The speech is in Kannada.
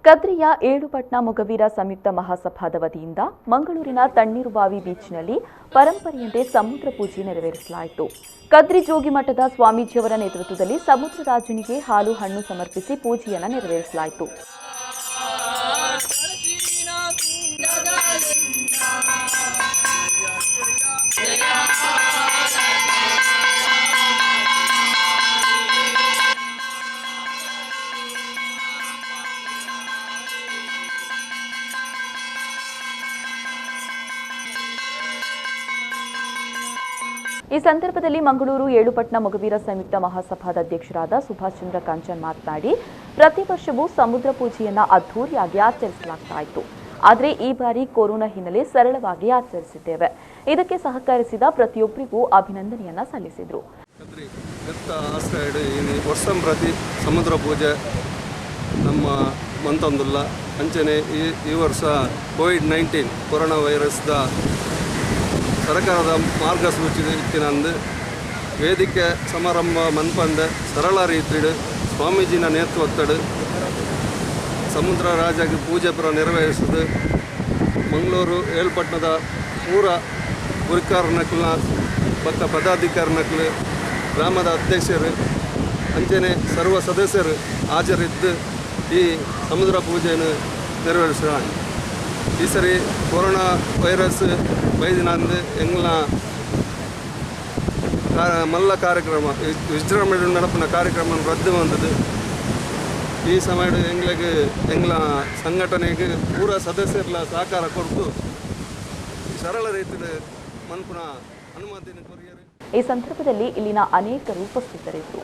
ಕದ್ರಿಯ ಏಳುಪಟ್ನ ಮೊಗವೀರ ಸಂಯುಕ್ತ ಮಹಾಸಭಾದ ವತಿಯಿಂದ ಮಂಗಳೂರಿನ ತಣ್ಣೀರುಬಾವಿ ಬೀಚ್ನಲ್ಲಿ ಪರಂಪರೆಯಂತೆ ಸಮುದ್ರ ಪೂಜೆ ನೆರವೇರಿಸಲಾಯಿತು. ಕದ್ರಿ ಜೋಗಿಮಠದ ಸ್ವಾಮೀಜಿಯವರ ನೇತೃತ್ವದಲ್ಲಿ ಸಮುದ್ರ ರಾಜನಿಗೆ ಹಾಲು ಹಣ್ಣು ಸಮರ್ಪಿಸಿ ಪೂಜೆಯನ್ನು ನೆರವೇರಿಸಲಾಯಿತು. ಈ ಸಂದರ್ಭದಲ್ಲಿ ಮಂಗಳೂರು ಏಳುಪಟ್ನ ಮೊಗವೀರ ಸಂಯುಕ್ತ ಮಹಾಸಭಾದ ಅಧ್ಯಕ್ಷರಾದ ಸುಭಾಷ್ ಚಂದ್ರ ಕಾಂಚನ್ ಮಾತನಾಡಿ, ಪ್ರತಿ ವರ್ಷವೂ ಸಮುದ್ರ ಪೂಜೆಯನ್ನು ಅದ್ಧೂರಿಯಾಗಿ ಆಚರಿಸಲಾಗ್ತಾ ಇತ್ತು. ಆದರೆ ಈ ಬಾರಿ ಕೊರೋನಾ ಹಿನ್ನೆಲೆ ಸರಳವಾಗಿ ಆಚರಿಸಿದ್ದೇವೆ. ಇದಕ್ಕೆ ಸಹಕರಿಸಿದ ಪ್ರತಿಯೊಬ್ಬರಿಗೂ ಅಭಿನಂದನೆಯನ್ನ ಸಲ್ಲಿಸಿದರು. ವರ್ಷಂ ಪ್ರತಿ ಸಮುದ್ರ ಪೂಜೆ ನಮ್ಮ ಮಂತಂದುಲ್ಲ ಅಂಚನೆ ಈ ವರ್ಷ ಕೋವಿಡ್-19 ಕೊರೋನಾ ವೈರಸ್ದ ಸರ್ಕಾರದ ಮಾರ್ಗಸೂಚಿ ಇತ್ತಿನಂದು ವೇದಿಕೆ ಸಮಾರಂಭ ಮನ್ಪಂದ ಸರಳ ರೀತಿಡು ಸ್ವಾಮೀಜಿನ ನೇತೃತ್ವದ ಸಮುದ್ರ ರಾಜಗೆ ಪೂಜೆ ಪುರ ನೆರವೇರಿಸಿದ ಮಂಗಳೂರು ಏಳ್ಪಟ್ಟಣದ ಪೂರ ಗುರಿಕಾರನಕ್ಕಲ ಪಕ್ಕ ಪದಾಧಿಕಾರನಕ್ಕಲು ಗ್ರಾಮದ ಅಧ್ಯಕ್ಷರು ಅಂಚನೆ ಸರ್ವ ಸದಸ್ಯರು ಹಾಜರಿದ್ದು ಈ ಸಮುದ್ರ ಪೂಜೆಯನ್ನು ನೆರವೇರಿಸಿದ. ಈ ಸರಿ ಕೊರೋನಾ ವೈರಸ್ ಬೈದಿನಂದು ಎಂಗ್ಲ ಮಲ್ಲ ಕಾರ್ಯಕ್ರಮ ವಿಜೃಂಭಣೆ ನಡಪಿನ ಕಾರ್ಯಕ್ರಮ ರದ್ದು ಬಂದದ್ದು. ಈ ಸಮಯ ಎಂಗ್ಲ ಸಂಘಟನೆಗೆ ಪೂರ ಸದಸ್ಯರ ಸಹಕಾರ ಕೊಟ್ಟು ಸರಳ ರೀತಿಯಲ್ಲಿ ಮನ್ಪುನ ಅನುಮತಿಯನ್ನು ಕೊರಿಯರು. ಈ ಸಂದರ್ಭದಲ್ಲಿ ಇಲ್ಲಿನ ಅನೇಕರು ಉಪಸ್ಥಿತರಿದ್ದರು.